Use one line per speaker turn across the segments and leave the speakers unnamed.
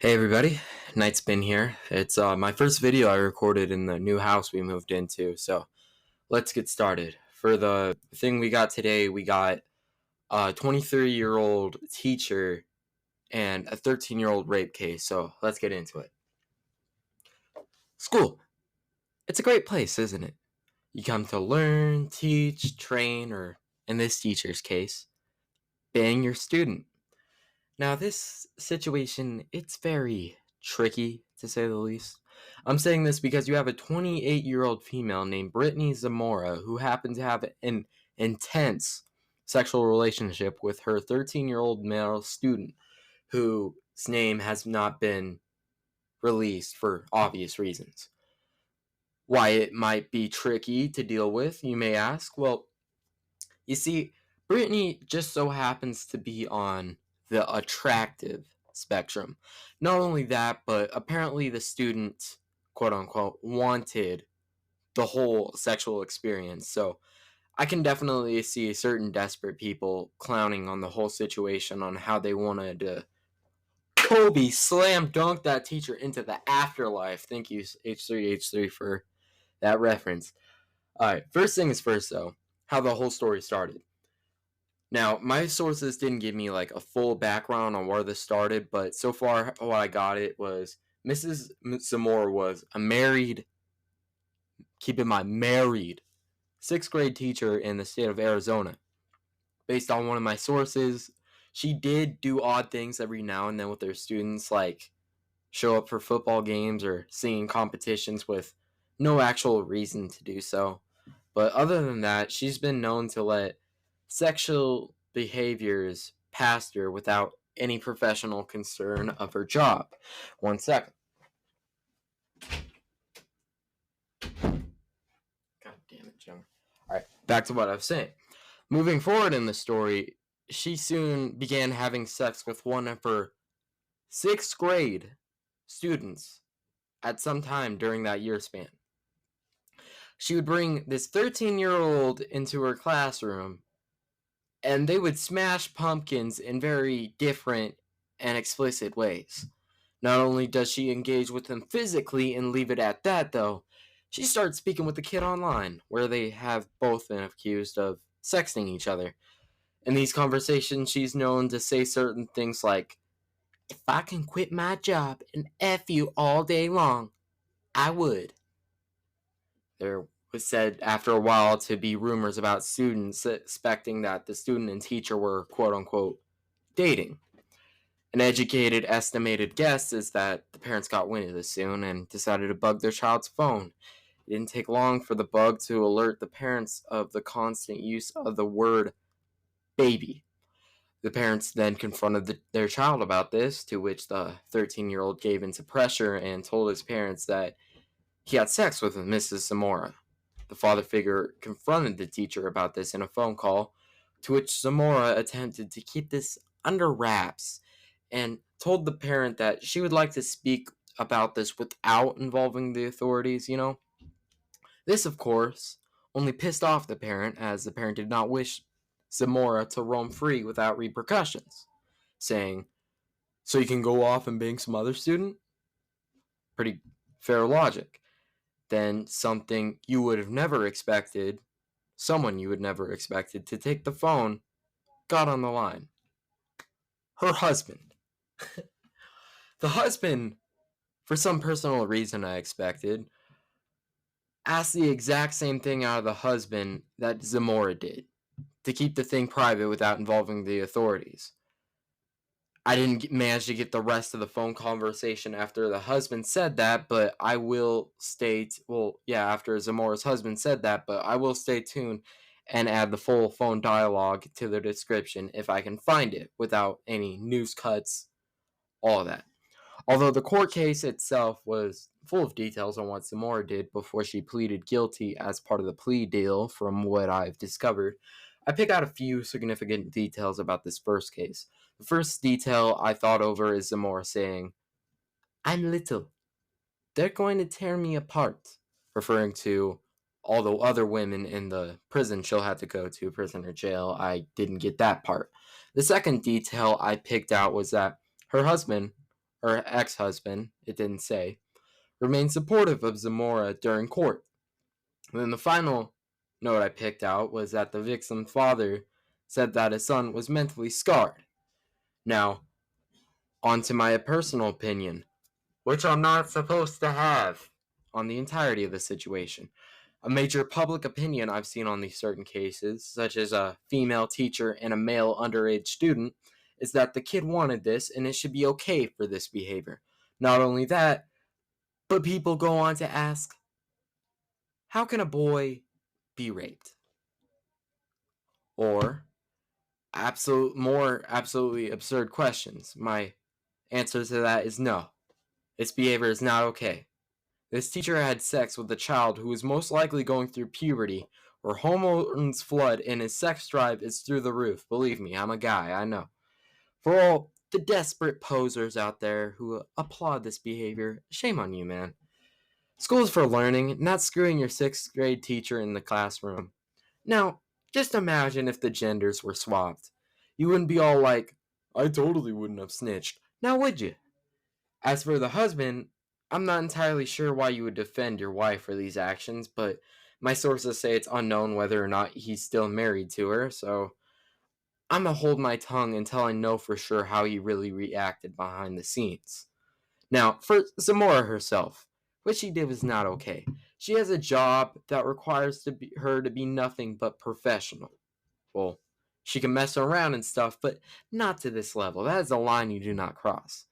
Hey everybody, Nightspin here. It's my first video I recorded in the new house we moved into, so let's get started. For the thing we got today, we got a 23-year-old teacher and a 13-year-old rape case, so let's get into it. School. It's a great place, isn't it? You come to learn, teach, train, or in this teacher's case, bang your student. Now, this situation, it's very tricky, to say the least. I'm saying this because you have a 28-year-old female named Brittany Zamora who happened to have an intense sexual relationship with her 13-year-old male student whose name has not been released for obvious reasons. Why it might be tricky to deal with, you may ask? Well, you see, Brittany just so happens to be on the attractive spectrum. Not only that, but apparently the student, quote unquote, wanted the whole sexual experience. So I can definitely see certain desperate people clowning on the whole situation on how they wanted to Kobe slam dunk that teacher into the afterlife. Thank you, H3H3, for that reference. All right, first thing is first, though, how the whole story started. Now, my sources didn't give me like a full background on where this started, but so far what I got it was Mrs. Zamora was a married, keep in mind, married sixth grade teacher in the state of Arizona. Based on one of my sources, she did do odd things every now and then with her students, like show up for football games or singing competitions with no actual reason to do so. But other than that, she's been known to let sexual behaviors pass her without any professional concern of her job. 1 second. God damn it, Jim. Alright, back to what I was saying. Moving forward in the story, she soon began having sex with one of her sixth grade students at some time during that year span. She would bring this 13-year-old into her classroom, and they would smash pumpkins in very different and explicit ways. Not only does she engage with them physically and leave it at that, though, she starts speaking with the kid online, where they have both been accused of sexting each other. In these conversations, she's known to say certain things like, "If I can quit my job and F you all day long, I would." There was said after a while to be rumors about students suspecting that the student and teacher were quote unquote dating. An educated, estimated guess is that the parents got wind of this soon and decided to bug their child's phone. It didn't take long for the bug to alert the parents of the constant use of the word baby. The parents then confronted their child about this, to which the 13-year-old gave into pressure and told his parents that he had sex with Mrs. Zamora. The father figure confronted the teacher about this in a phone call, to which Zamora attempted to keep this under wraps and told the parent that she would like to speak about this without involving the authorities, This, of course, only pissed off the parent, as the parent did not wish Zamora to roam free without repercussions, saying, "So you can go off and bang some other student?" Pretty fair logic. Then something you would have never expected, someone you would never expected to take the phone, got on the line. Her husband. The husband, for some personal reason I expected, asked the exact same thing out of the husband that Zamora did, to keep the thing private without involving the authorities. I didn't manage to get the rest of the phone conversation after the husband said that, but I will state, after Zamora's husband said that, but I will stay tuned and add the full phone dialogue to the description if I can find it without any news cuts, all of that. Although the court case itself was full of details on what Zamora did before she pleaded guilty as part of the plea deal, from what I've discovered, I pick out a few significant details about this first case. The first detail I thought over is Zamora saying, "I'm little. They're going to tear me apart," referring to all the other women in the prison she'll have to go to, prison or jail. I didn't get that part. The second detail I picked out was that her husband, her ex-husband, it didn't say, remained supportive of Zamora during court. And then the final note I picked out was that the victim's father said that his son was mentally scarred. Now, on to my personal opinion, which I'm not supposed to have on the entirety of the situation. A major public opinion I've seen on these certain cases, such as a female teacher and a male underage student, is that the kid wanted this and it should be okay for this behavior. Not only that, but people go on to ask, how can a boy be raped? Or absolutely absurd questions. My answer to that is no. This behavior is not okay. This teacher had sex with a child who is most likely going through puberty, where hormones flood and his sex drive is through the roof. Believe me, I'm a guy, I know. For all the desperate posers out there who applaud this behavior, shame on you, man. School's for learning, not screwing your 6th grade teacher in the classroom. Now, just imagine if the genders were swapped. You wouldn't be all like, I totally wouldn't have snitched. Now would you? As for the husband, I'm not entirely sure why you would defend your wife for these actions, but my sources say it's unknown whether or not he's still married to her, so I'm gonna hold my tongue until I know for sure how he really reacted behind the scenes. Now, for Zamora herself, what she did was not okay. She has a job that requires her to be nothing but professional. Well, she can mess around and stuff, but not to this level. That is a line you do not cross.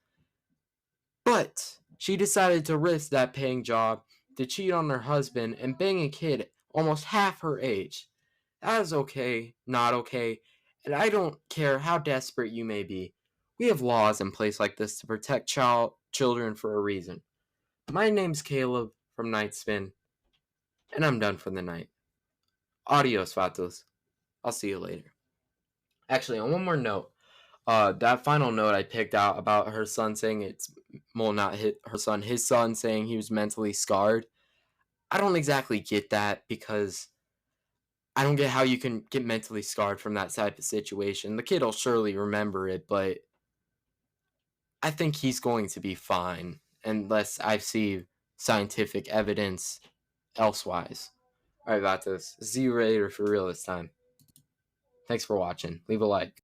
But she decided to risk that paying job to cheat on her husband and bang a kid almost half her age. That is okay, not okay, and I don't care how desperate you may be. We have laws in place like this to protect children for a reason. My name's Caleb from Night Spin, and I'm done for the night. Adios, vatos. I'll see you later. Actually, on one more note, that final note I picked out about her son saying his son saying he was mentally scarred. I don't exactly get that because I don't get how you can get mentally scarred from that type of situation. The kid will surely remember it, but I think he's going to be fine unless I see scientific evidence elsewise. Alright, Vatos. See you later for real this time. Thanks for watching. Leave a like.